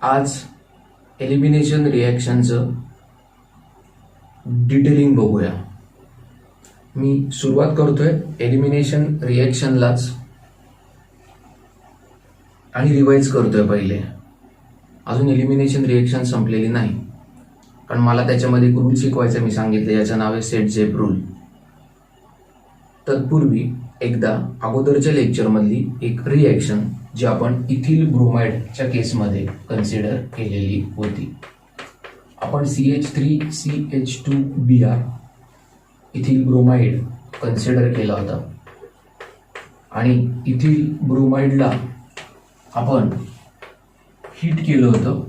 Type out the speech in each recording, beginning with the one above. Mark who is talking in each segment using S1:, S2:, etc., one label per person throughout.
S1: आज elimination रिॲक्शनचं detailing बघूया. मी सुरुवात करतोय एलिमिनेशन रिॲक्शनलाच आणि रिवाइज करतोय. पहिले अजून एलिमिनेशन रिॲक्शन संपलेली नाही, कारण मला त्याच्यामध्ये एक रूल शिकवायचा. मी सांगितलं याचं नाव आहे सेट झेप रूल. तत्पूर्वी एकदा अगोदरच्या लेक्चरमधली एक रिॲक्शन जी आपण इथिल ब्रोमाइडच्या केसमध्ये कन्सिडर केलेली होती. आपण CH3CH2Br इथिल ब्रोमाइड कन्सिडर केला होता आणि इथिल ब्रोमाइडला आपण हीट केलं होतं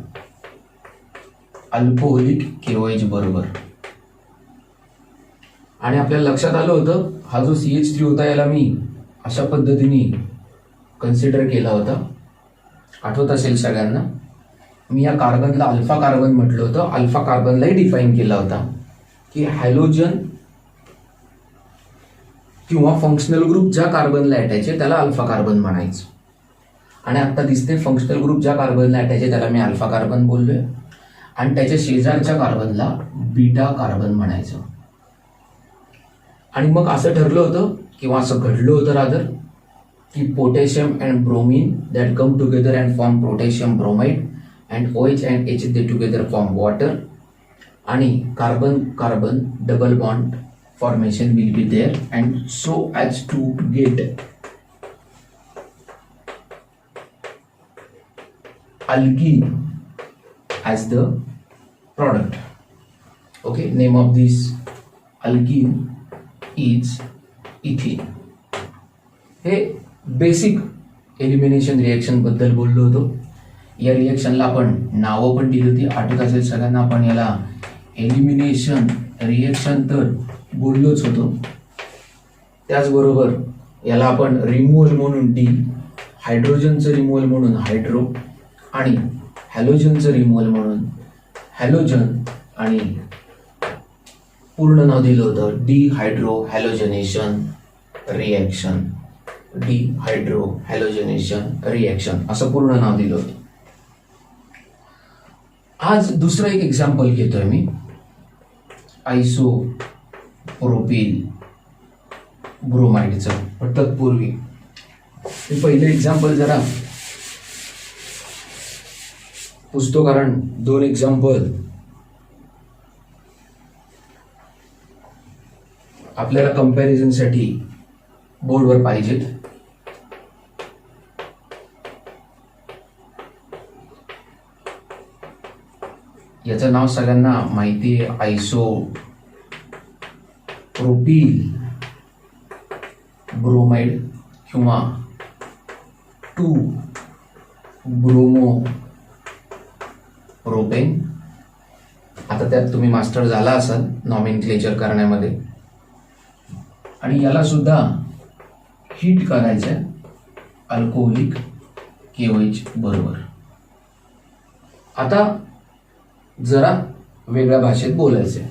S1: अल्कोहोलिक KOH बरोबर. आणि आपल्याला लक्षात आलं होतं हा जो CH3 होता याला मी अशा पद्धतीने कन्सिडर केला होता. आठवत असेल सगळ्यांना, मी या कार्बनला अल्फा कार्बन म्हटलं होतं. अल्फा कार्बनलाही डिफाईन केला होता की हॅलोजन किंवा फंक्शनल ग्रुप ज्या कार्बनला अटॅच आहे त्याला अल्फा कार्बन म्हणायचं. आणि आता दिसते फंक्शनल ग्रुप ज्या कार्बनला अटॅच आहे त्याला मी अल्फा कार्बन बोललोय आणि त्याच्या शेजारच्या कार्बनला बीटा कार्बन म्हणायचं. आणि मग असं ठरलं होतं किंवा असं घडलं होतं रादर की potassium and bromine that come together and form potassium bromide and OH and H they together form water आणि carbon carbon double bond formation will be there and so as to get alkene as the product. Okay, name of this alkene is ethene. हे basic elimination reaction बद्दल बोललो होतो. या रिएक्शनला आपण नावं पण दिली होती. आठवत असेल सगळ्यांना, आपण याला एलिमिनेशन रिएक्शन तर बोललोच होतो. त्याचबरोबर याला आपण रिमूव्हल म्हणून डी, हायड्रोजनचं रिमूव्हल म्हणून हायड्रो आणि हॅलोजनचं रिमूव्हल म्हणून हॅलोजन आणि पूर्ण नाव दिलं होतं dehydrohalogenation reaction. Dehydrohalogenation reaction असं पूर्ण नाव दिलं होतं. आज दुसरं एक एक्झाम्पल घेतोय मी, आयसोप्रोपिल ब्रोमाइडचं. पण तत्पूर्वी मी पहिलं एक्झाम्पल जरा पुसतो, कारण दोन एक्झाम्पल आपल्याला कंपॅरिझनसाठी बोर्डवर पाहिजेत. याचं नाव सगळ्यांना माहिती आहे, आयसोप्रोपिल ब्रोमाइड किंवा 2-ब्रोमो-प्रोपेन. आता त्यात तुम्ही मास्टर झाला असाल नॉमेनक्लेचर करण्यामध्ये. आणि याला सुद्धा हीट करायचं आहे अल्कोहोलिक KOH बरोबर. आता जरा वेगळ्या भाषेत बोलायचं आहे.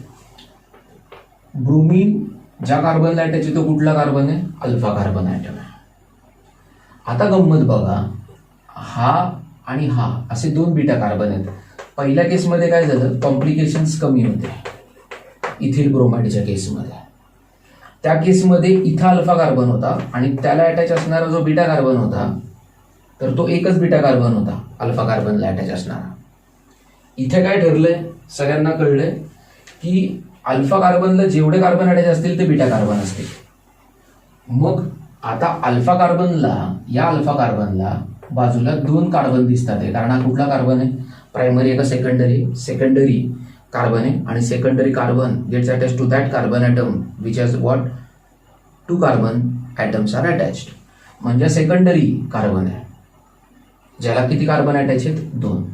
S1: ब्रोमीन ज्या कार्बनला अटॅच आहे तो कुठला कार्बन आहे? अल्फा कार्बन ॲटम आहे. आता गंमत बघा, हा आणि हा असे दोन बीटा कार्बन आहेत. पहिल्या केसमध्ये काय झालं, कॉम्प्लिकेशन्स कमी होते इथिल ब्रोमाइडच्या केसमध्ये. त्या केसमध्ये इथं अल्फा कार्बन होता आणि त्याला अटॅच असणारा जो बीटा कार्बन होता तर तो एकच बीटा कार्बन होता अल्फा कार्बनला अटॅच असणारा. इथे काय ठरलंय, सगळ्यांना कळलंय की अल्फा कार्बनला जेवढे कार्बन अटॅच असतील ते बीटा कार्बन असतील. मग आता अल्फा कार्बनला बाजूला दोन कार्बन दिसतात आहे, कारण हा कुठला कार्बन आहे, प्रायमरी आहे का सेकंडरी? सेकंडरी कार्बन आहे. आणि secondary carbon gets attach to that carbon atom which has what 2 carbon atoms are attached. म्हणजे सेकंडरी कार्बन आहे ज्याला किती कार्बन अटॅच आहेत? 2.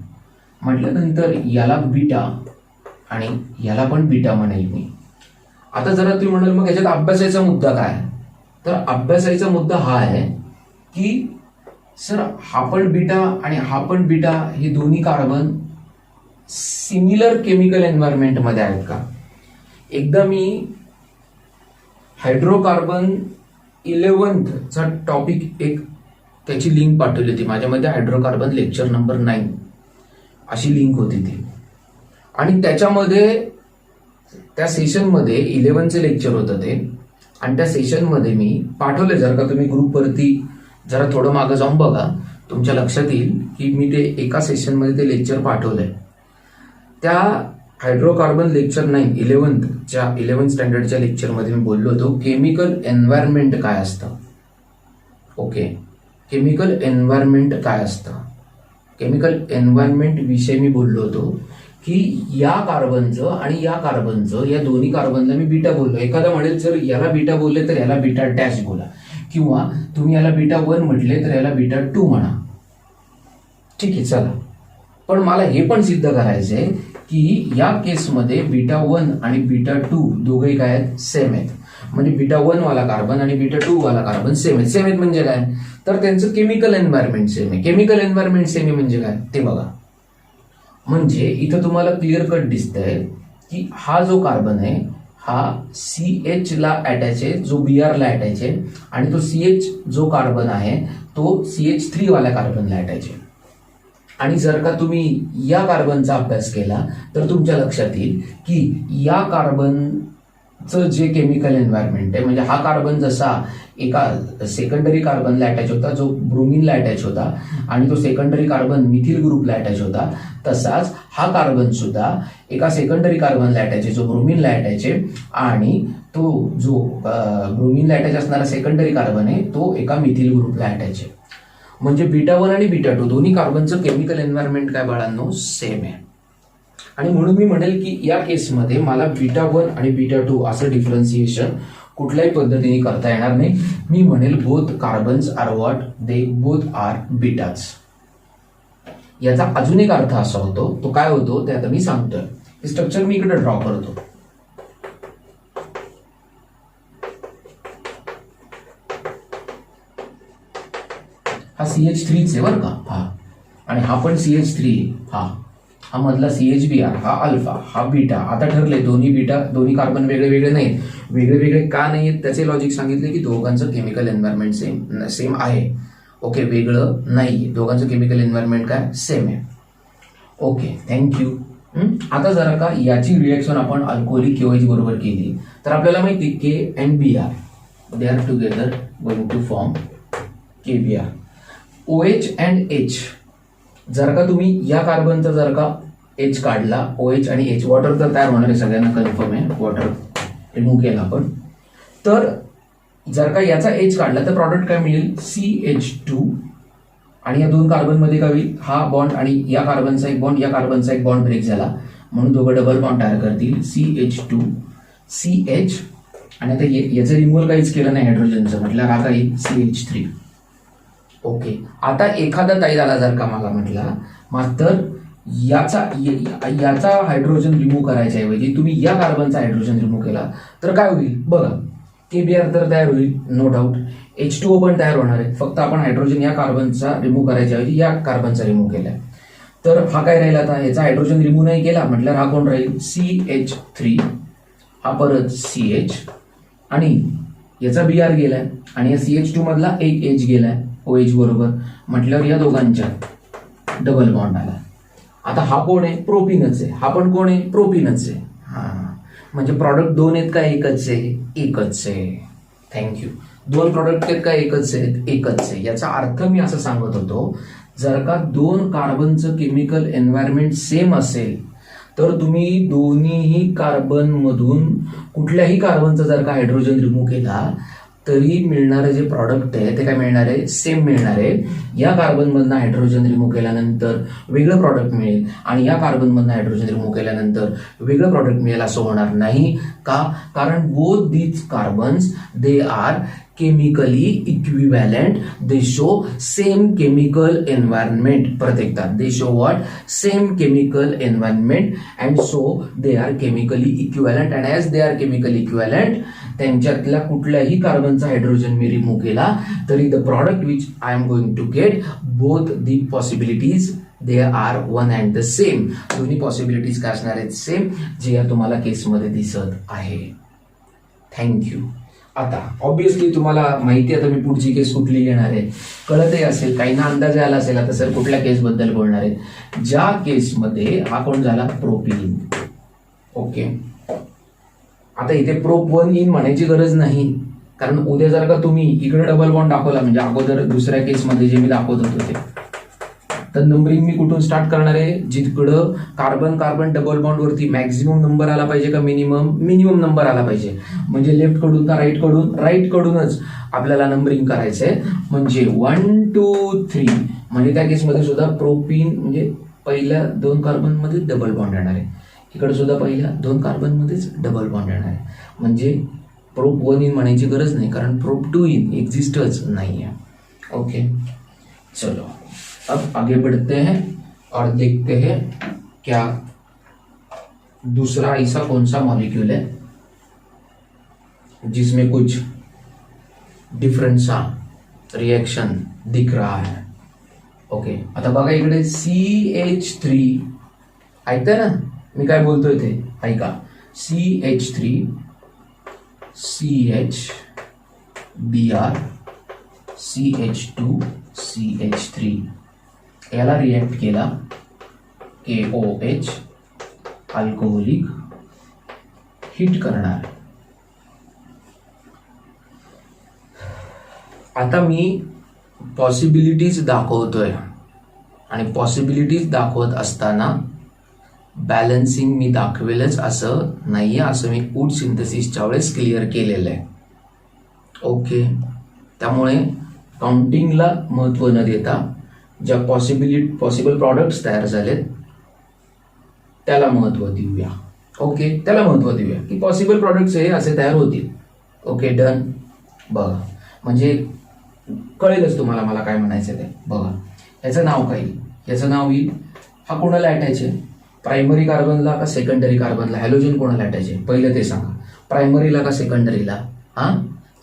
S1: म्हटल्यानंतर याला बीटा आणि याला पण बीटा म्हणेल मी. आता जरा तुम्ही म्हणाल मग याच्यात अभ्यासाचा मुद्दा काय? तर अभ्यासाचा मुद्दा हा आहे की सर हा पण बीटा आणि हा पण बीटा हे दोन्ही कार्बन सिमिलर केमिकल एन्व्हायरमेंटमध्ये आहेत का? एकदा मी हायड्रोकार्बन 11th टॉपिक एक त्याची लिंक पाठवली होती माझ्यामध्ये, हायड्रोकार्बन लेक्चर नंबर 9. अशी लिंक होती ती. आणि त्याच्यामध्ये त्या सेशनमध्ये 11चे लेक्चर होतं ते, आणि त्या सेशनमध्ये मी पाठवले. जर का तुम्ही ग्रुपवरती जरा थोडं मागं जाऊन बघा, तुमच्या लक्षात येईल की मी ते एका सेशनमध्ये ते लेक्चर पाठवलंय. त्या हायड्रोकार्बन लेक्चर 9 11th स्टँडर्डच्या लेक्चरमध्ये मी बोललो होतो केमिकल एन्व्हायरमेंट काय असतं. ओके, केमिकल एन्व्हायरमेंट काय असतं. केमिकल एन्व्हायरमेंट विषयी मी बोललो होतो की या कार्बनचं आणि या कार्बनचं, या दोन्ही कार्बनला मी बीटा बोललो. एखादा म्हणेल जर याला बीटा बोलले तर याला बीटा डॅश बोला, किंवा तुम्ही याला बीटा 1 म्हटले तर याला बीटा 2 म्हणा. ठीक आहे, चला. पण मला हे पण सिद्ध करायचंय की या केसमध्ये बीटा 1 आणि बीटा 2 दोघेही काय आहेत, सेम आहेत. म्हणजे बीटा 1 वाला कार्बन आणि बीटा 2 वाला कार्बन सेम आहेत. सेम आहेत म्हणजे काय, तर त्यांचं केमिकल एन्व्हायरमेंट सेम आहे. केमिकल एन्व्हायरमेंट सेम आहे म्हणजे काय ते बघा. म्हणजे इथं तुम्हाला क्लिअर कट दिसतंय की हा जो कार्बन आहे हा CH ला अटॅच आहे, जो Br ला अटॅच आहे, आणि तो CH जो कार्बन आहे तो CH3 वाल्या कार्बनला अटॅच आहे. आणि जर का तुम्ही या कार्बनचा अभ्यास केला तर तुमच्या लक्षात येईल की या कार्बनचं जे केमिकल एन्व्हायरमेंट आहे, म्हणजे हा कार्बन जसा एका सेकंडरी कार्बनला अटॅच होता जो ब्रोमिनला अटॅच होता, आणि तो सेकंडरी कार्बन मिथिल ग्रुपला अटॅच होता, तसाच हा कार्बन सुद्धा एका सेकंडरी कार्बनला अटॅच आहे जो ब्रोमिनला अटॅच आहे, आणि तो जो ब्रोमिनला अटॅच असणारा सेकंडरी कार्बन आहे तो एका मिथिल ग्रुपला अटॅच आहे. म्हणजे बीटा 1 आणि बीटा 2 दोन्ही कार्बनचं केमिकल एन्व्हायरमेंट काय बाळांनो, सेम आहे. आणि म्हणून मी म्हणेल की या केसमध्ये मला बीटा 1 आणि बीटा 2 असं डिफरन्सिएशन कुठल्याही पद्धतीने करता येणार नाही. मी म्हणेल both carbons are what, they both are बीटाच. याचा अजून एक अर्थ असा होतो, तो काय होतो ते आता मी सांगतोय. हे स्ट्रक्चर मी इकडे ड्रॉ करतो. हा CH3 आहे बरं का, हा, आणि हा पण CH3 आहे. हा मधला CHBr, हा अल्फा, हा बीटा. आता ठरले दोन्ही कार्बन वेगळे वेगळे नाहीत. वेगळे वेगळे का नाहीत त्याचे लॉजिक सांगितले की दोघांचं केमिकल एन्व्हायरमेंट सेम आहे. ओके, वेगळं नाही, दोघांचं केमिकल एन्व्हायरमेंट काय, सेम आहे. Okay, thank you. आता जरा का याची रिएक्शन आपण अल्कोहोलिक KOH बरोबर केली तर आपल्याला माहिती K and Br they are together going to form KBr. OH and H, जर का तुम्ही या कार्बनचा जर का H काढला, OH आणि H, वॉटर तर तयार होणार आहे, सगळ्यांना कन्फर्म आहे, वॉटर रिमूव्ह केला आपण. तर जर का याचा H काढला तर प्रॉडक्ट काय मिळेल, CH2. आणि या दोन कार्बनमध्ये काय होईल, हा बॉन्ड आणि या कार्बनचा एक बॉन्ड, या कार्बनचा एक बॉन्ड ब्रेक झाला, म्हणून दोघं डबल बॉन्ड तयार करतील, CH2 CH. आणि आता याचं रिमूव्हल काहीच केलं नाही हायड्रोजनचं, म्हटलं रागा येईल CH3. ओके, आता एखादा ताई झाला जर का मला म्हटला मात्र याचा हायड्रोजन रिमूव्ह करायच्या ऐवजी तुम्ही या कार्बनचा हायड्रोजन रिमूव्ह केला तर काय होईल बघा. KBr तर तयार होईल, नो डाऊट. H2O पण तयार होणार आहे, फक्त आपण हायड्रोजन या कार्बनचा रिमूव्ह करायच्या ऐवजी या कार्बनचा रिमूव्ह केलाय. तर हा काय राहील, आता याचा हायड्रोजन रिमूव्ह नाही केला म्हटल्यावर हा कोण राहील, CH3. हा परत CH, आणि याचा Br गेलाय, आणि या CH2 मधला एक H गेलाय OH बरोबर, म्हटल्यावर या दोघांच्या डबल बॉन्ड आला. आता हा कोण आहे, प्रोपीनच आहे, हा पण कोण आहे, प्रोपीनच आहे. हा, म्हणजे प्रॉडक्ट दोन आहेत का एकच आहे, एकच आहे. थँक्यू. दोन प्रॉडक्ट आहेत का एकच आहेत, एकच आहे. याचा अर्थ मी असं सांगत होतो, जर का दोन कार्बनचं केमिकल एन्व्हायरमेंट सेम असेल तर तुम्ही दोन्हीही कार्बन मधून कुठल्याही कार्बनचा जर का हायड्रोजन रिमूव्ह केला तरी मिळणारे जे प्रॉडक्ट आहे ते काय मिळणार आहे, सेम मिळणार आहे. या कार्बन मधनं हायड्रोजन रिमूव्ह केल्यानंतर वेगळं प्रॉडक्ट मिळेल, आणि या कार्बन मधनं हायड्रोजन रिमूव्ह केल्यानंतर वेगळं प्रॉडक्ट मिळेल असं होणार नाही. का, कारण both these carbons they are chemically equivalent, they show same chemical environment. परत एकदा, they show what, same chemical environment, and so they are chemically equivalent, and as they are chemically equivalent, त्यांच्यातल्या कुठल्याही कार्बनचा हायड्रोजन मी remove केला तरी the product which I am going to get, both the possibilities they are one and the same. दोन्ही possibilities काय असणार आहेत, same, जे या तुम्हाला केसमध्ये दिसत आहे. थँक्यू. आता ऑब्विसली तुम्हाला माहिती आहे, आता मी पुढची केस कुठली घेणार आहे कळतही असेल, काहींना अंदाज आला असेल आता सर कुठल्या केसबद्दल बोलणार आहे. ज्या केसमध्ये हा कोण झाला, प्रोपिलीन. ओके, आता इथे प्रोप 1 इन म्हणायची गरज नाही, कारण उद्या जर का तुम्ही इकडे डबल बॉन्ड दाखवला, म्हणजे अगोदर दुसऱ्या केसमध्ये जे मी दाखवत होतो ते, तर नंबरिंग मी कुठून स्टार्ट करणार आहे, जिकडं कार्बन कार्बन डबल बॉन्ड वरती मॅक्झिमम नंबर आला पाहिजे का मिनिमम नंबर आला पाहिजे, म्हणजे लेफ्ट कडून का राईट कडूनच आपल्याला नंबरिंग करायचंय. म्हणजे 1 2 3, म्हणजे त्या केसमध्ये सुद्धा प्रोपीन म्हणजे पहिल्या 2 कार्बन मध्ये डबल बॉन्ड येणार आहे, इकडे सुद्धा पहिल्या 2 कार्बन मध्येच डबल बॉन्ड येणार आहे. म्हणजे प्रोप 1 इन म्हणायची गरज नाही, कारण प्रोप 2 इन एक्झिस्टच नाही है. ओके, चलो अब आगे बढ़ते हैं और देखते हैं क्या दूसरा ऐसा कौन सा मॉलिक्यूल है जिसमें कुछ डिफरेंट सा रिएक्शन दिख रहा है. ओके, आता बघा इकडे CH3 ऐकताय ना मी काय बोलतोय ते, ऐका. CH3 CH Br CH2 CH3 याला रिएक्ट केला, KOH अल्कोहोलिक हिट करणार. आता मी पॉसिबिलिटीज दाखवतोय, आणि पॉसिबिलिटीज दाखवत असताना बॅलन्सिंग मी दाखवेलच असं नाहीये, असं मी वूड सिंथेसिसच्या वेळेस क्लिअर केलेलं आहे. ओके, त्यामुळे काउंटिंगला महत्त्व न देता ज्या पॉसिबल प्रॉडक्ट्स तयार झालेत त्याला महत्त्व देऊया. ओके, त्याला महत्त्व देऊया की पॉसिबल प्रॉडक्ट्स हे असे तयार होतील. Okay, done. बघा, म्हणजे कळेलच तुम्हाला मला काय म्हणायचं ते. बघा, याचं नाव काय येईल, याचं नाव येईल, हा कोणाला अटॅच आहे, प्रायमरी कार्बनला का सेकंडरी कार्बनला. हॅलोजन कोणाला अटॅच आहे पहिले ते सांगा, प्रायमरीला का सेकंडरीला. हा,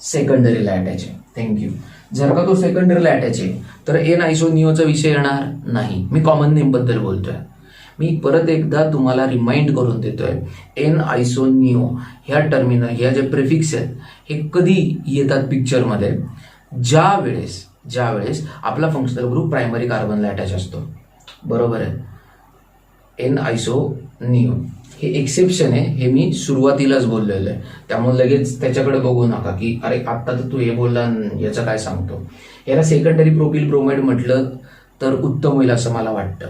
S1: सेकंडरीला अटॅच आहे. थँक्यू. जर का तो सेकंडरीला अटॅच आहे तर एन आयसोनिओचा विषय येणार नाही. मी कॉमन नेम बद्दल बोलतोय. मी परत एकदा तुम्हाला रिमाइंड करून देतोय, एन आयसोनिओ ह्या टर्मिनल, ह्या जे प्रिफिक्स आहेत हे कधी येतात पिक्चरमध्ये, ज्या वेळेस आपला फंक्शनल ग्रुप प्रायमरी कार्बनला अटॅच असतो. बरोबर आहे. एन आयसोनिओ हे एक्सेप्शन आहे, हे मी सुरुवातीलाच बोललेलं आहे, त्यामुळे लगेच त्याच्याकडे बघू नका की अरे आत्ता तर तू हे बोलला याचं काय सांगतो. याला सेकंडरी प्रोपिल ब्रोमाइड म्हटलं तर उत्तम होईल असं मला वाटतं.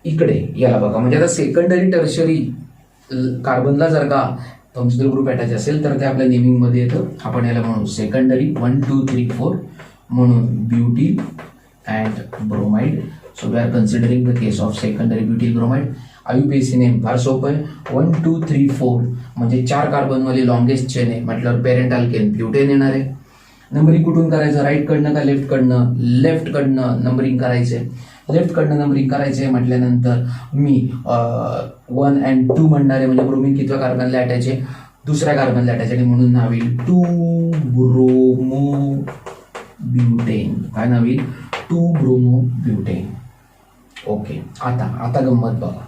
S1: इकडे याला बघा, म्हणजे आता सेकंडरी टर्शरी कार्बनला जर का फंक्शनल ग्रुप अटॅच असेल तर ते आपल्या नेमिंगमध्ये येतं. आपण याला म्हणू सेकंडरी 1 2 3 4 म्हणून butyl and bromide. So we are considering the case of secondary butyl bromide. IUPAC name फार सोपं आहे. 1 2 3 4 म्हणजे 4 कार्बनवाली लॉंगेस्ट चेन आहे, म्हटल्यावर पेरेंट अल्केन ब्युटेन येणार आहे. नंबरिंग कुठून करायचं, राईट कडनं का लेफ्ट कडनं. लेफ्ट कडनं नंबरिंग करायचंय, लेफ्ट कडनं नंबरिंग करायचंय म्हटल्यानंतर मी 1 and 2 म्हणणार आहे, म्हणजे ब्रोमिन कितव्या कार्बनला अटॅच आहे, दुसऱ्या कार्बनला अटॅच आहे, म्हणून नाव येईल 2 ब्रोमो ब्युटेन. काय नाव येईल, 2 ब्रोमो ब्युटेन. ओके, आता गंमत बघा.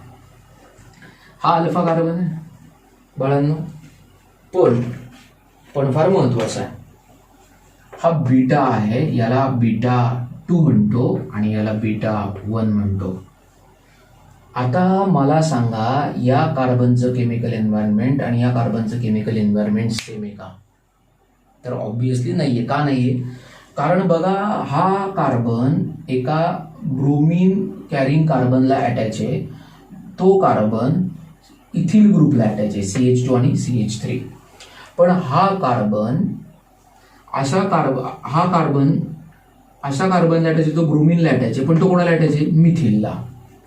S1: हा अल्फा कार्बन आहे बाळांनो, पण फार महत्वाचा आहे. हा बीटा आहे, याला बीटा 2 म्हणतो आणि याला बीटा 1 म्हणतो. आता मला सांगा, या कार्बनचं केमिकल एन्व्हायरमेंट आणि या कार्बनचं केमिकल एन्व्हायरमेंट सेम आहे का, तर ऑब्विसली नाहीये. का नाहीये, कारण बघा हा कार्बन एका ब्रोमीन कॅरिंग कार्बनला अटॅच आहे, तो कार्बन इथिल ग्रुपला अटॅच आहे, CH2 आणि CH3. पण हा कार्बन अशा कार्बनला अटॅच आहे, तो ब्रोमीनला अटॅच आहे, पण तो कोणाला अटॅच आहे, मिथिलला.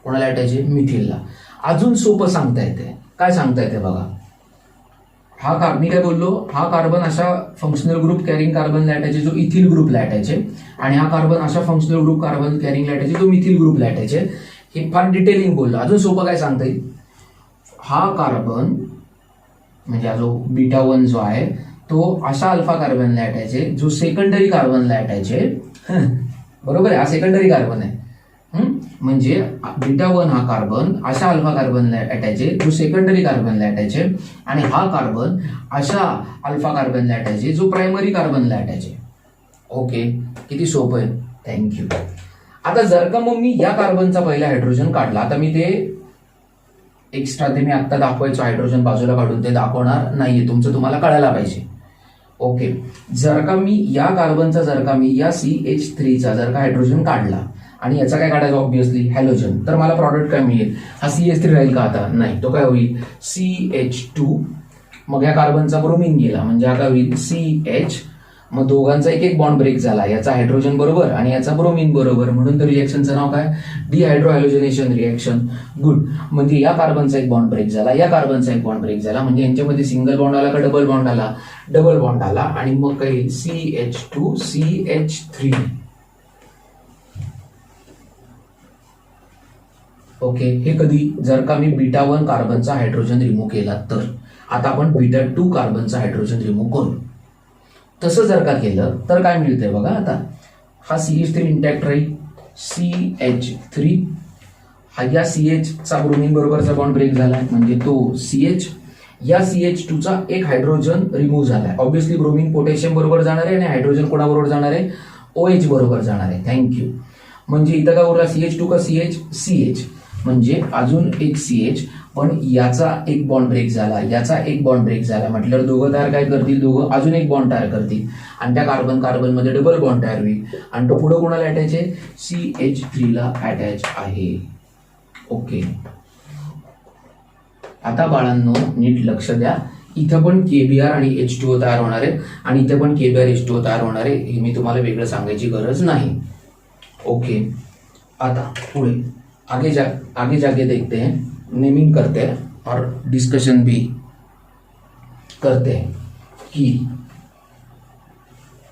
S1: कोणाला अटॅच आहे, मिथिलला. अजून सोपं सांगता येते. काय सांगता येते बघा, मी काय बोललो, हा कार्बन अशा फंक्शनल ग्रुप कॅरिंग कार्बनला अटॅच आहे जो इथिल ग्रुपला अटॅच आहे, आणि हा कार्बन अशा फंक्शनल ग्रुप कार्बन कॅरिंगला अटॅच आहे जो मिथिल ग्रुपला अटॅच आहे. हे फार डिटेलिंग बोललो. अजून सोपं काय सांगता येईल, हा कार्बन म्हणजे जो बीटा 1 जो आहे तो अशा अल्फा कार्बनला अटॅच आहे जो सेकंडरी कार्बनला अटॅच आहे. बरोबर आहे, हा सेकंडरी कार्बन आहे. म्हणजे बीटा 1 हा कार्बन अशा अल्फा कार्बनला अटॅच आहे जो सेकंडरी कार्बनला अटॅच आहे, आणि हा कार्बन अशा अल्फा कार्बनला अटॅच आहे जो प्रायमरी कार्बनला अटॅच आहे. ओके, किती सोपं आहे. थँक्यू. आता जर का मग मी या कार्बनचा पहिला हायड्रोजन काढला, आता मी ते एक्स्ट्रा ते मी आत्ता दाखवायचो हायड्रोजन बाजूला काढून ते दाखवणार नाहीये, तुमचं तुम्हाला कळायला पाहिजे. ओके, जर का मी या कार्बनचा जर का मी या CH3चा जर का हायड्रोजन काढला आणि याचा काय काढायचं ऑब्व्हियसली हॅलोजन, तर मला प्रॉडक्ट काय मिळेल, हा CH3 राहील का आता, नाही, तो काय होईल CH2. मग या कार्बनचा ब्रोमीन गेला म्हणजे हा काय होईल CH. मग दोघांचा एक एक बॉन्ड ब्रेक झाला, याचा हायड्रोजन बरोबर आणि याचा ब्रोमीन बरोबर, म्हणून तर रिएक्शनचं नाव काय डिहायड्रोहॅलोजनेशन रिएक्शन. गुड. म्हणजे या कार्बनचा एक बॉन्ड ब्रेक झाला, या कार्बनचा एक बॉन्ड ब्रेक झाला, म्हणजे यांच्यामध्ये सिंगल बॉन्ड आला का डबल बॉन्ड आला, डबल बॉन्ड आला, आणि मग काही CH2 CH3. ओके, हे कधी जर का मी बीटा 1 कार्बनचा हायड्रोजन रिमूव्ह केला तर. आता आपण बीटा 2 कार्बनचा हायड्रोजन रिमूव्ह करू. तसं जर का केलं तर काय मिळतंय बघा, आता हा CH3 इंटॅक्ट राहील, CH3 हा या CH चा ब्रोमीन बरोबरचा बॉन्ड ब्रेक झालाय म्हणजे तो CH. या CH2चा एक हायड्रोजन रिमूव्ह झालाय, ऑब्व्हियसली ब्रोमीन पोटॅशियम बरोबर जाणार आहे आणि हायड्रोजन कोणाबरोबर जाणार आहे, OH बरोबर जाणार आहे. थँक्यू. म्हणजे इथं काय उरला CH2 का CH, म्हणजे अजून एक CH, पण याचा एक बॉन्ड ब्रेक झाला, याचा एक बॉन्ड ब्रेक झाला, म्हटल्यावर दोघं तयार काय करतील, दोघं अजून एक बॉन्ड तयार करतील, आणि त्या कार्बन कार्बन मध्ये डबल बॉन्ड तयार होईल, आणि तो पुढे कोणाला अटॅच आहे, CH3 ला अटॅच आहे. ओके, आता बाळांनो नीट लक्ष द्या, इथं पण KBr आणि H2O तयार होणार आहे, आणि इथे पण KBr H2O तयार होणार आहे, हे मी तुम्हाला वेगळं सांगायची गरज नाही. ओके, आता पुढे आगे जाके देखते हैं, नेमिंग करते हैं और डिस्कशन भी करते हैं कि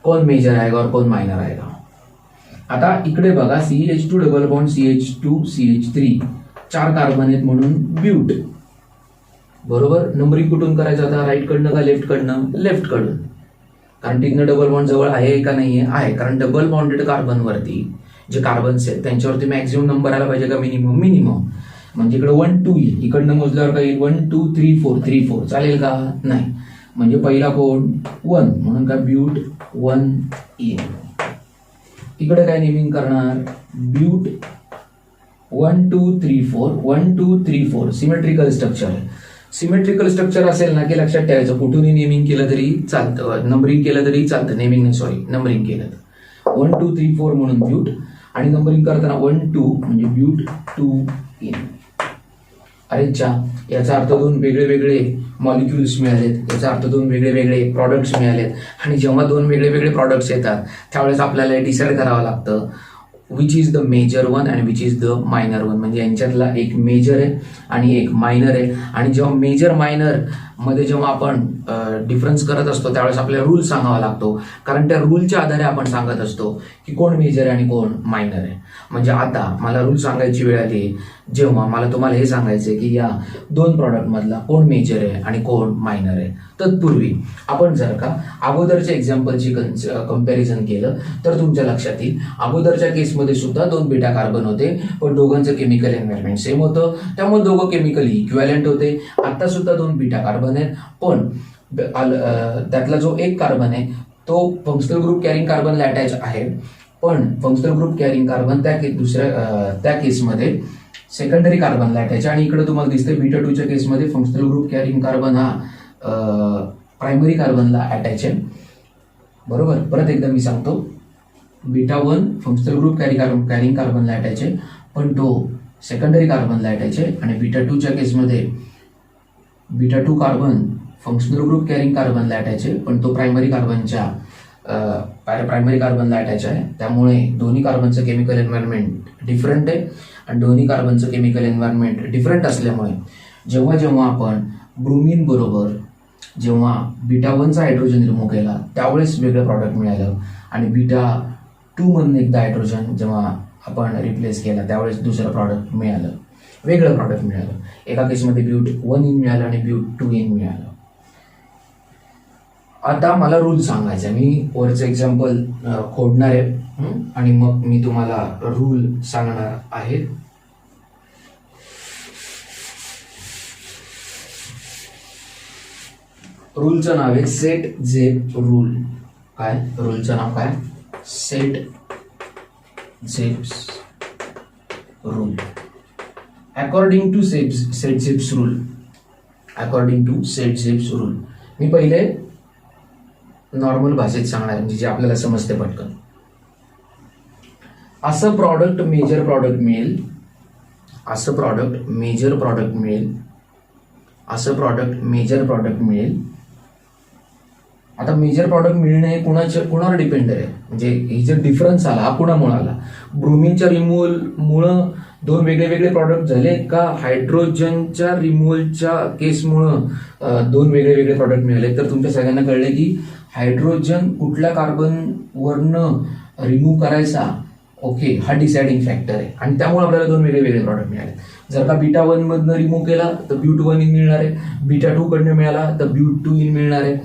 S1: कौन मेजर आएगा और कौन माइनर आएगा. आता इकडे बघा CH2 double bond CH2 CH3 4 carbon आहेत म्हणून ब्यूट. बरोबर, नंबरिंग कुठून करायचं आता, राईट कडनं का लेफ्ट कडनं, लेफ्ट कडून, कारण तिथनं डबल बॉन्ड जवळ आहे का नाही आहे, कारण डबल बॉन्डेड कार्बन वरती जे कार्बन्स आहेत त्यांच्यावरती मॅक्झिमम नंबर आला पाहिजे का मिनिमम. म्हणजे इकडे 1 2 येईल, इकडनं मोजल्यावर काय येईल 1 2 3 4 3 4, चालेल का, नाही. म्हणजे पहिला कोण 1, म्हणून काय ब्यूट 1 इन. इकडे काय नेमिंग करणार, ब्यूट 1 2 3 4 1 2 3 4. सिमेट्रिकल स्ट्रक्चर आहे. सिमेट्रिकल स्ट्रक्चर असेल ना की लक्षात ठेवायचं, कुठूनही नेमिंग केलं तरी चालतं, नंबरिंग केलं तरी चालतं, नेमिंग नाही सॉरी नंबरिंग केलं तर 1 2 3 4 म्हणून ब्यूट, आणि नंबरिंग करताना 1 2 म्हणजे ब्यूट 2 इन. अरे चा, याचा अर्थ दोन वेगळे वेगळे मॉलिक्युल्स मिळालेत, याचा अर्थ दोन वेगळे वेगळे प्रॉडक्ट्स मिळालेत, आणि जेव्हा दोन वेगळे वेगळे प्रॉडक्ट्स येतात त्यावेळेस आपल्याला डिसाईड करावं लागतं which is the major one and which is the minor one. म्हणजे यांच्यातला एक मेजर आहे आणि एक मायनर आहे, आणि जेव्हा मेजर मायनर मध्ये जेव्हा आपण डिफरन्स करत असतो त्यावेळेस आपल्याला रूल सांगावा लागतो, कारण त्या रूलच्या आधारे आपण सांगत असतो की कोण मेजर आहे आणि कोण मायनर आहे. म्हणजे आता मला रूल सांगायची वेळ आली जेव्हा मला तुम्हाला हे सांगायचं आहे की या दोन प्रॉडक्ट मधला कोण मेजर आहे आणि कोण मायनर आहे. तत्पूर्वी आपण जर का अगोदरच्या एक्झाम्पलची कंपॅरिझन केलं तर तुमच्या लक्षात येईल, अगोदरच्या केसमध्ये सुद्धा 2 बीटा कार्बन होते, पण दोघांचं केमिकल एन्व्हायरमेंट सेम होतं, त्यामुळे दोघं केमिकली इक्विव्हॅलंट होते. आता सुद्धा 2 बीटा कार्बन आहेत, पण त्यातला जो एक कार्बन आहे तो फंक्शनल ग्रुप कॅरिंग कार्बनला अटॅच आहे, पण फंक्शनल ग्रुप कॅरिंग कार्बन त्या केसमध्ये सेकंडरी कार्बनला अटॅच, आणि इकडे तुम्हाला दिसते बीटा 2च्या केसमध्ये फंक्शनल ग्रुप कॅरिंग कार्बन हा प्रायमरी कार्बनला अटॅच आहे. बरोबर, परत एकदा मी सांगतो, बीटा 1 फंक्शनल ग्रुप कॅरिंग कार्बनला अटॅच आहे, पण तो सेकंडरी कार्बनला अटॅच आहे, आणि बीटा 2च्या केसमध्ये beta 2 carbon functional group carrying कार्बनला अटॅच आहे, पण तो प्रायमरी कार्बनला अटॅच आहे. त्यामुळे दोन्ही कार्बनचं केमिकल एन्व्हायरमेंट डिफरंट आहे, आणि दोन्ही कार्बनचं केमिकल एन्व्हायरमेंट डिफरंट असल्यामुळे जेव्हा जेव्हा आपण ब्रोमीन बरोबर जेव्हा बीटा 1चा हायड्रोजन रिमूव्ह केला त्यावेळेस वेगळं प्रॉडक्ट मिळालं, आणि बीटा 2 मधून एकदा हायड्रोजन जेव्हा आपण रिप्लेस केला त्यावेळेस दुसरं प्रॉडक्ट मिळालं, वेगळं प्रॉडक्ट मिळालं. एका केसमध्ये ब्यूट 1 इन मिळालं आणि ब्यूट 2 इन मिळालं. आता मला रूल सांगायचा, मी वरचं एक्झाम्पल खोडणार आहे आणि मग मी तुम्हाला रूल सांगणार आहे. रूलचं नाव आहे सेट झेप रूल. काय रूलचं नाव काय? Saytzeff's rule. According to Saytzeff's rule. According to Saytzeff's rule. मी पहिले नॉर्मल भाषेत सांगणार म्हणजे जे आपल्याला समजते पटकन. असं प्रॉडक्ट मेजर प्रॉडक्ट मिळेल, असं प्रॉडक्ट मेजर प्रॉडक्ट मिळेल, असं प्रॉडक्ट मेजर प्रॉडक्ट मिळेल. आता मेजर प्रॉडक्ट मिळणे हे कुणावर डिपेंड आहे, म्हणजे ही जर डिफरन्स आला हा कुणामुळे आला? ब्रोमिनच्या रिमूव्हलमुळं दोन वेगळे वेगळे प्रॉडक्ट झाले का हायड्रोजनच्या रिमूव्हलच्या केसमुळं दोन वेगळे वेगळे प्रॉडक्ट मिळाले? तर तुमच्या सगळ्यांना कळले की हायड्रोजन कुठल्या कार्बनवरनं रिमूव्ह करायचा, ओके, हा डिसाइडिंग फॅक्टर आहे आणि त्यामुळे आपल्याला दोन वेगळे वेगळे प्रॉडक्ट मिळाले. जर का बीटा 1 मधनं रिमूव्ह केला तर ब्यूट 1 इन मिळणार आहे, बीटा 2 कडनं मिळाला तर ब्यूट 2 इन मिळणार आहे.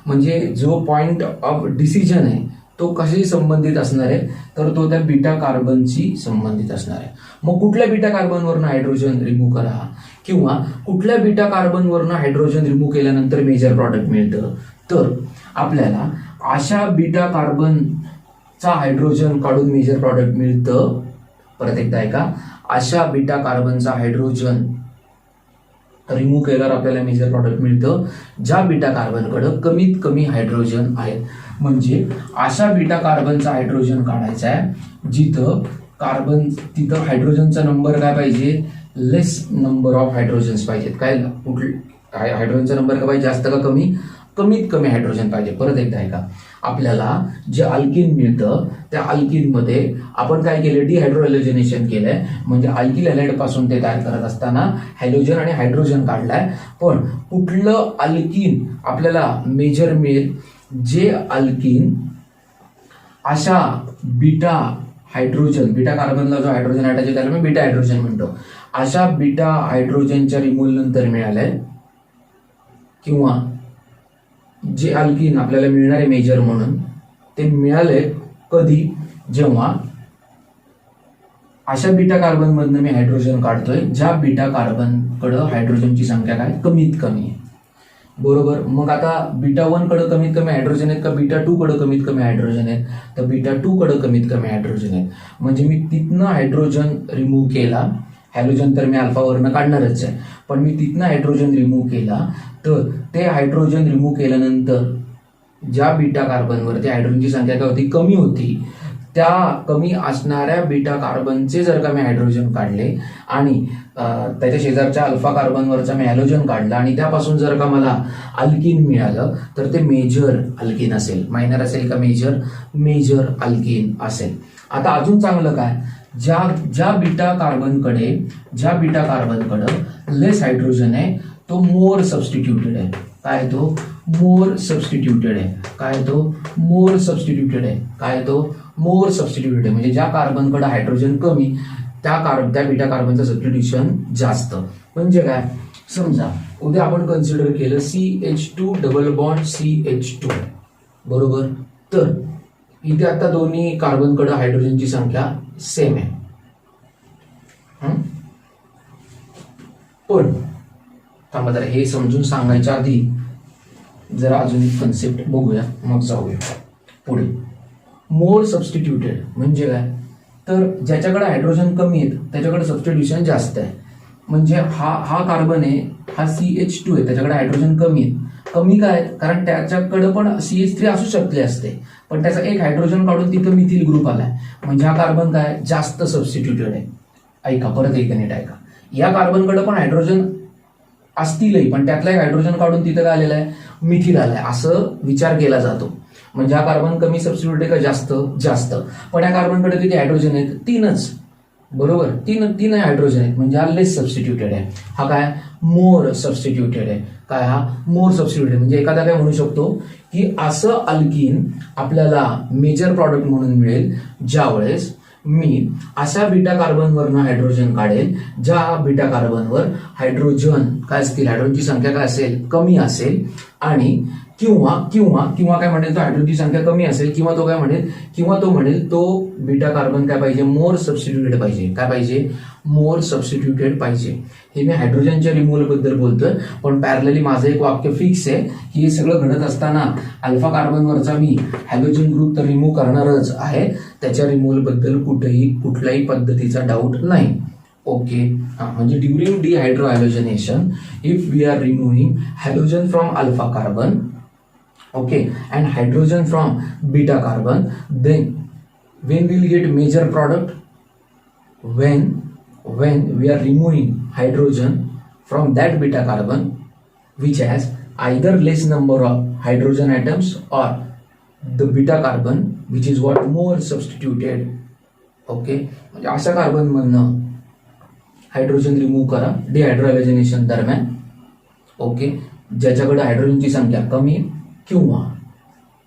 S1: म्हणजे जो पॉइंट ऑफ डिसिजन आहे तो कशाशी संबंधित असणार आहे? तर तो त्या बीटा कार्बनशी संबंधित असणार आहे. मग कुठल्या बीटा कार्बनवरनं हायड्रोजन रिमूव्ह करा किंवा कुठल्या बीटा कार्बनवरनं हायड्रोजन रिमूव्ह केल्यानंतर मेजर प्रॉडक्ट मिळतं, तर आपल्याला अशा बीटा कार्बनचा हायड्रोजन काढून मेजर प्रॉडक्ट मिळतं. परत एकदा ऐका, अशा बीटा कार्बनचा हायड्रोजन रिमूव्ह केल्यावर आपल्याला मेजर प्रॉडक्ट मिळतं ज्या बीटा कार्बनकडे कमीत कमी हायड्रोजन आहेत. म्हणजे अशा बीटा कार्बनचा हायड्रोजन काढायचा आहे तिथं हायड्रोजनचा नंबर काय पाहिजे? लेस नंबर ऑफ हायड्रोजन्स पाहिजेत. काय हायड्रोजनचा नंबर काय पाहिजे? जास्त का कमी? कमीत कमी हायड्रोजन पाहिजे. परत एकदा ऐका, आपल्याला जे अल्किन मिळतं त्या अल्किनमध्ये आपण काय केलं? डिहायड्रोहॅलोजनेशन केलंय. म्हणजे अल्किल हॅलाइड पासून ते तयार करत असताना हॅलोजन आणि हायड्रोजन काढलाय. पण कुठलं अल्किन आपल्याला मेजर मिळेल? जे अल्किन अशा बीटा कार्बनला जो हायड्रोजन अटॅच आहे त्याला मी बीटा हायड्रोजन म्हणतो. अशा बीटा हायड्रोजनच्या रिमूव्हल नंतर मिळालंय किंवा जे अल्किन आपल्याला मिळणार आहे मेजर म्हणून ते मिळाले कधी? जेव्हा अशा बीटा कार्बन मधनं मी हायड्रोजन काढतोय ज्या बीटा कार्बनकडं हायड्रोजनची संख्या काय? कमीत कमी आहे. बरोबर. मग आता बीटा 1 कडे कमीत कमी हायड्रोजन आहेत का बीटा 2 कडे कमीत कमी हायड्रोजन आहेत? तर बीटा 2 कडे कमीत कमी हायड्रोजन आहेत. म्हणजे मी तिथनं हायड्रोजन रिमूव्ह केला. हॅलोजन तर मी अल्फावरनं काढणारच आहे, पण मी तिथनं हायड्रोजन रिमूव्ह केला तर ते हायड्रोजन रिमूव्ह केल्यानंतर ज्या बीटा कार्बनवरती हायड्रोजनची संख्या काय होती? कमी होती. त्या कमी असणाऱ्या बीटा कार्बनचे जर का मी हायड्रोजन काढले आणि त्याच्या शेजारच्या अल्फा कार्बनवरचा मी हॅलोजन काढला आणि त्यापासून जर का मला अल्किन मिळालं तर ते मेजर अल्किन असेल. मायनर असेल का मेजर? मेजर अल्किन असेल. आता अजून चांगलं काय? ज्या बीटा कार्बनकडे लेस हायड्रोजन आहे तो मोर सबस्टिट्यूटेड आहे. काय तो? मोर सबस्टिट्यूटेड आहे. काय तो? मोर सबस्टिट्यूटेड आहे. काय तो? मोर सबस्टिट्यूटेड आहे. म्हणजे ज्या कार्बनकडे हायड्रोजन कमी त्या बीटा कार्बनचं सबस्टिट्यूशन जास्त. म्हणजे काय? समजा उद्या आपण कन्सिडर केलं CH2 डबल बॉन्ड CH2, बरोबर. तर इथे आता दोन्ही कार्बनकडे हायड्रोजनची संख्या सेम आहे. पण थांबा जरा हे समजून सांगायच्या आधी जरा अजून एक कन्सेप्ट बघूया मग जाऊया पुढे. मोर सबस्टिट्यूटेड म्हणजे काय? तर ज्याच्याकडे हायड्रोजन कमी आहेत त्याच्याकडे सबस्टिट्यूशन जास्त आहे. म्हणजे हा कार्बन आहे, हा CH2 आहे, त्याच्याकडे हायड्रोजन कमी आहे. कमी काय? कारण त्याच्याकडे पण CH3 असू शकले असते, पण त्याचा एक हायड्रोजन काढून तिथं मिथिल ग्रुप आलाय. म्हणजे हा कार्बन काय? जास्त सबस्टिट्यूटेड आहे. ऐका, परत एकदा नीट ऐका. या कार्बनकडे पण हायड्रोजन असतीलही, पण त्यातला एक हायड्रोजन काढून तिथं काय आलेला आहे? मिथिल आलाय, असं विचार केला जातो. म्हणजे हा कार्बन कमी सबस्टिट्यूट आहे का जास्त? जास्त. पण या कार्बनकडे किती हायड्रोजन आहेत? 3च, बरोबर. तीन हायड्रोजन आहेत, म्हणजे हा लेस सबस्टिट्यूटेड आहे. हा काय? मोर सबस्टिट्यूटेड आहे. काय? हा मोर सबस्टिट्यूटेड. म्हणजे एखादा काय म्हणू शकतो की असं अल्किन आपल्याला मेजर प्रॉडक्ट म्हणून मिळेल ज्यावेळेस मी अशा बीटा कार्बनवरनं हायड्रोजन काढेल ज्या बीटा कार्बनवर हायड्रोजन काय असतील, हायड्रोजनची संख्या काय असेल, कमी असेल, आणि किंवा किंवा किंवा काय म्हणेल, तो हायड्रोजनची संख्या कमी असेल, किंवा तो काय म्हणेल, किंवा तो म्हणेल तो बीटा कार्बन काय पाहिजे, मोर सबस्टिट्यूटेड पाहिजे. काय पाहिजे, मोर सबस्टिट्यूटेड पाहिजे. हे मी हायड्रोजनच्या रिमूव्हल बद्दल बोलतोय, पण पॅरलली माझं एक वाक्य फिक्स आहे की हे सगळं घडत असताना अल्फा कार्बनवरचा मी हॅलोजन ग्रुप तर रिमूव्ह करणारच आहे, त्याच्या रिमूव्हल बद्दल कुठल्याही पद्धतीचा डाऊट नाही. ओके, म्हणजे during dehydrohalogenation if we are removing halogen from alpha carbon, okay, and hydrogen from beta carbon, then when we'll get major product, when we are removing hydrogen from that beta carbon which has either less number of hydrogen atoms or the beta carbon which is what more substituted. Okay, म्हणजे अशा carbon मधनं hydrogen remove करा डिहायड्रोहॅलोजनेशन दरम्यान. Okay, ज्याच्याकडे हायड्रोजनची संख्या कमी किंवा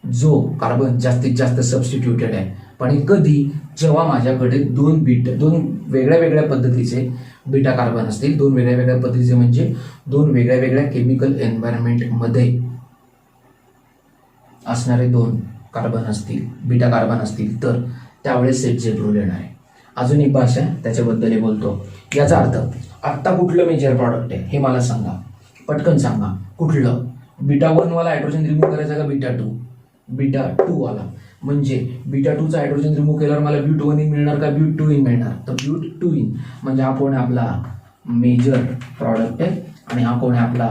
S1: जो कार्बन जास्तीत जास्त सबस्टिट्यूटेड आहे. पण कधी, जेव्हा माझ्याकडे दोन वेगळ्या वेगळ्या पद्धतीचे बीटा कार्बन असतील, दोन वेगळ्या वेगळ्या पद्धतीचे म्हणजे दोन वेगळ्या वेगळ्या केमिकल एन्व्हायरमेंटमध्ये असणारे दोन कार्बन असतील, बीटा कार्बन असतील, तर त्यावेळेस सेट रूल येणार आहे. अजून एक भाषा त्याच्याबद्दल बोलतो. याचा अर्थ आत्ता कुठलं मेजर प्रॉडक्ट आहे हे मला सांगा, पटकन सांगा. कुठलं, बीटा 1 वाला हायड्रोजन रिमूव्ह करायचा का बीटा 2 वाला? म्हणजे बीटा 2चा हायड्रोजन रिमूव्ह केल्यावर मला ब्यूट 1 इन मिळणार का ब्यूट 2 इन मिळणार? तर ब्यूट 2 इन म्हणजे हा कोण आहे आपला मेजर प्रॉडक्ट आहे आणि हा कोण आहे आपला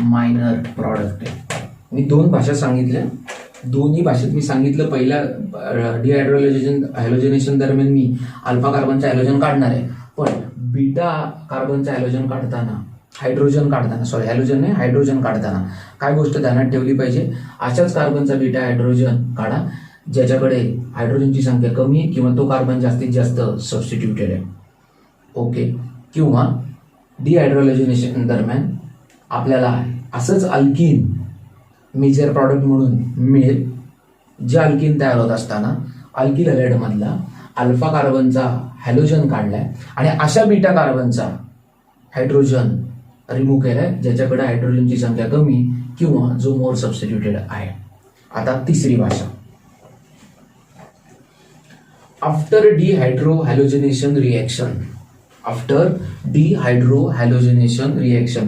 S1: मायनर प्रॉडक्ट आहे. मी दोन भाषा सांगितल्या, दोन्ही भाषेत मी सांगितलं पहिल्या हॅलोजनेशन दरम्यान मी अल्फा कार्बनचा हॅलोजन काढणार आहे, पण बीटा कार्बनचा हॅलोजन काढताना हायड्रोजन काढताना काय गोष्ट ध्यानात ठेवली पाहिजे, अशाच कार्बनचा बीटा हायड्रोजन काढा ज्याच्याकडे हायड्रोजनची संख्या कमी आहे किंवा तो कार्बन जास्तीत जास्त सबस्टिट्यूटेड आहे. ओके, किंवा डिहायड्रोजनेशन दरम्यान आपल्याला असंच अल्कीन मेजर प्रॉडक्ट म्हणून मिळेल. जे अल्कीन तयार होत असताना अल्किल हॅलाइडमधला अल्फा कार्बनचा हॅलोजन काढलाय आणि अशा बीटा कार्बनचा हायड्रोजन रिमूव्ह केलाय ज्याच्याकडे हायड्रोजनची संख्या कमी किंवा जो मोर सबस्टिट्यूटेड आहे. आता तिसरी भाषा, आफ्टर डिहायड्रोहॅलोजनेशन रिएक्शन,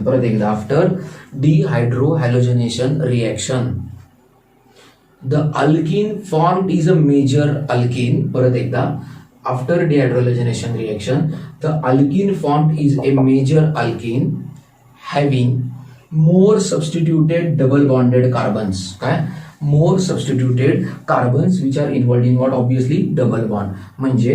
S1: परत एकदा, after dehydrohalogenation reaction the alkene formed is a major alkene. परत एकदा, after dehydrohalogenation reaction the alkene formed is a major alkene having more substituted double bonded carbons. काय, more substituted carbons which are involved in what, obviously double bond. म्हणजे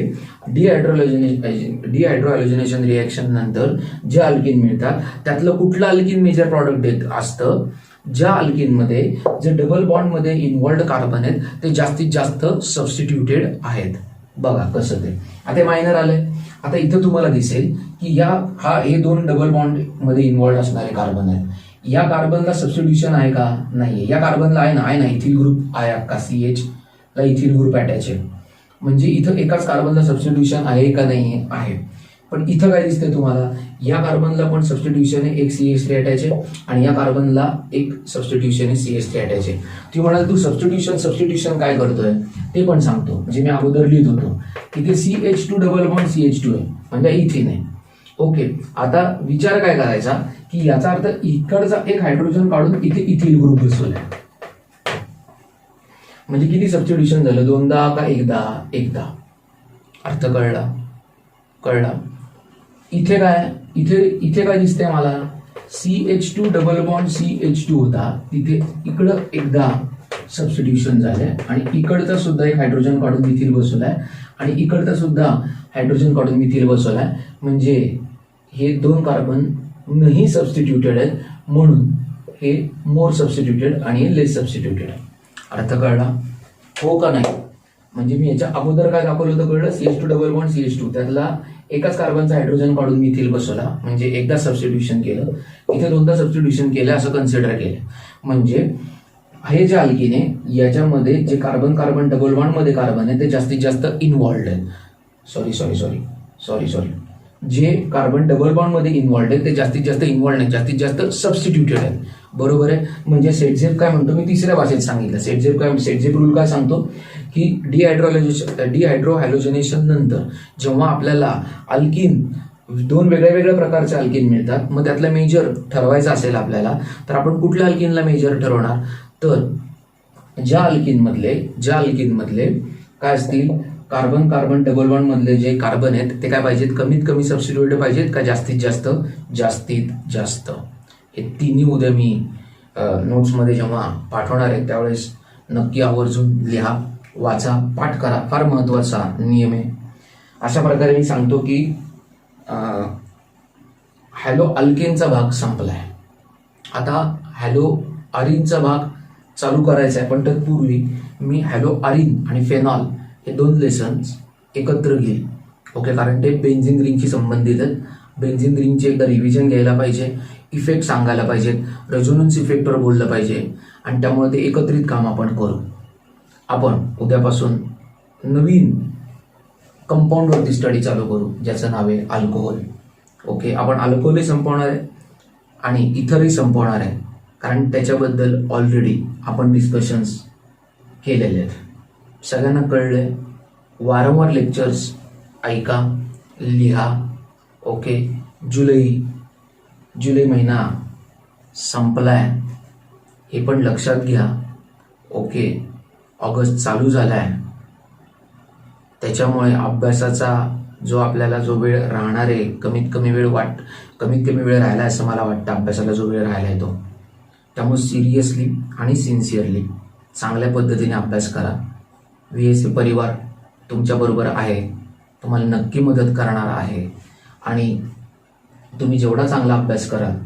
S1: डिहायड्रोहॅलोजनेशन reaction नंतर जे alkyne मिळतात त्यातलं कुठलं alkyne major product असतं, ज्या अल्कीनमध्ये जे डबल बॉन्ड मध्ये इन्व्हॉल्ड कार्बन आहेत ते जास्तीत जास्त सबस्टिट्यूटेड आहेत. बघा कसं ते. आता मायनर आलंय. आता इथं तुम्हाला दिसेल की हे दोन डबल बॉन्ड मध्ये इन्व्हॉल्ड असणारे कार्बन आहेत. या कार्बनला सबस्टिट्यूशन आहे का? नाहीये. या कार्बनला आहे ना, इथिल ग्रुप आहे का, CH ला इथिल ग्रुप अटॅच आहे. म्हणजे इथं एकाच कार्बनला सबस्टिट्यूशन आहे का नाही आहे. पण इथं काय दिसतंय तुम्हाला, या कार्बनला पण सबस्टिट्यूशन आहे, एक CH3 अटॅच आहे आणि या कार्बनला एक सबस्टिट्यूशन आहे, CH3 अटॅच आहे. ती म्हणाल तू सबस्टिट्यूशन काय करतोय ते पण सांगतो. म्हणजे मी अगोदर लिहित होतो इथे CH2 डबल बॉन्ड CH2 आहे म्हणजे इथिन आहे. ओके, आता विचार काय करायचा की याचा अर्थ इकडचा एक हायड्रोजन काढून इथे इथिल ग्रुप बसवलाय. म्हणजे किती सबस्टिट्यूशन झालं, दोनदा का एकदा. अर्थ कळला. इथे काय दिसतंय मला, CH2 डबल बॉन्ड CH2 होता, तिथे इकडं एकदा सबस्टिट्यूशन झालंय आणि इकडचा सुद्धा एक हायड्रोजन काढून मिथिल बसवलाय आणि इकडचा सुद्धा हायड्रोजन काढून मिथिल बसवलाय. म्हणजे हे दोन कार्बन नाही सबस्टिट्यूटेड आहेत म्हणून हे मोर सबस्टिट्यूटेड आणि लेस सबस्टिट्यूटेड. अर्थ कळला हो का नाही? म्हणजे मी याच्या अगोदर काय दाखवलं होतं कळलं, CH2 डबल बॉन्ड CH2 त्यातला एकाच कार्बनचा हायड्रोजन काढून मिथिल बसवला म्हणजे एकदा सबस्टिट्यूशन केलं, इथे दोनदा सबस्टिट्यूशन केलं असं कन्सिडर केलं. म्हणजे हे जे अल्कीन आहे याच्यामध्ये जे कार्बन डबल बॉन्ड मध्ये कार्बन आहे ते जास्तीत जास्त इन्व्हॉल्ड आहे. सॉरी जे कार्बन डबल बॉन्डमध्ये इन्व्हॉल्ड आहेत ते जास्तीत जास्त इन्व्हॉल्ड नाही, जास्तीत जास्त सबस्टिट्यूटेड आहेत. बरोबर आहे. म्हणजे सेटझेप काय म्हणतो, मी तिसऱ्या भाषेत सांगितलं. सेटझेप रूल काय सांगतो की डिहायड्रो हॅलोजनेशन नंतर जेव्हा आपल्याला अल्किन, दोन वेगळ्या प्रकारचे अल्किन मिळतात, मग त्यातला मेजर ठरवायचा असेल आपल्याला, तर आपण कुठल्या अल्किनला मेजर ठरवणार, तर ज्या अल्किनमधले काय असतील, कार्बन डबल बॉन्ड मधले जे कार्बन आहेत ते काय पाहिजेत, कमीत कमी सबस्टिट्यूटेड पाहिजेत का जास्तीत जास्त. हे तिन्ही उद्या मी नोट्समध्ये जेव्हा पाठवणार आहे त्यावेळेस नक्की आवर्जून लिहा, वाचा, पाठ करा. फार महत्त्वाचा नियम आहे. अशा प्रकारे मी सांगतो की हॅलो अल्केनचा भाग संपलाय. आता हॅलो अरिनचा भाग चालू करायचा आहे, पण तत्पूर्वी मी हॅलो अरिन आणि फेनॉल हे दोन लेसन्स एकत्र घेईल. ओके, कारण ते बेन्झीन रिंगशी संबंधित आहेत. बेन्झीन रिंगचे एकदा रिव्हिजन घ्यायला पाहिजे, इफेक्ट सांगायला पाहिजेत, रेझोनन्स इफेक्टवर बोललं पाहिजे, आणि त्यामुळे ते एकत्रित काम आपण करू. आपण उद्यापासून नवीन कंपाऊंडवरती स्टडी चालू करू ज्याचं नाव आहे अल्कोहोल. ओके, आपण अल्कोहोलही संपवणार आहे आणि इथरही संपवणार आहे, कारण त्याच्याबद्दल ऑलरेडी आपण डिस्कशन्स केलेले आहेत. सगळ्यांना कळलंय. वारंवार लेक्चर्स ऐका, लिहा. ओके, जुलै महिना संपलाय हे पण लक्षात घ्या. ओके, ऑगस्ट चालू झालाय, त्याच्यामुळे अभ्यासाचा आपल्याला जो वेळ राहणार आहे, कमीत कमी वेळ राहिला असं मला वाटतं. अभ्यासाला जो वेळ राहिला आहे तो, त्यामुळे सिरियसली आणि सिन्सिअरली चांगल्या पद्धतीने अभ्यास करा. VSA परिवार तुमच्याबरोबर आहे, तुम्हाला नक्की मदत करणार आहे, आणि तुम्ही जेवढा चांगला अभ्यास कराल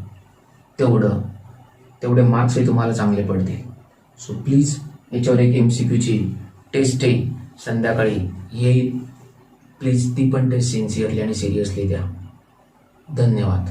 S1: तेवढे मार्क्सही तुम्हाला चांगले पडतील. सो प्लीज, याच्यावर एक MCQची टेस्ट आहे संध्याकाळी येईल. प्लीज ती पण टेस्ट सिन्सिअरली आणि सिरियसली द्या. धन्यवाद.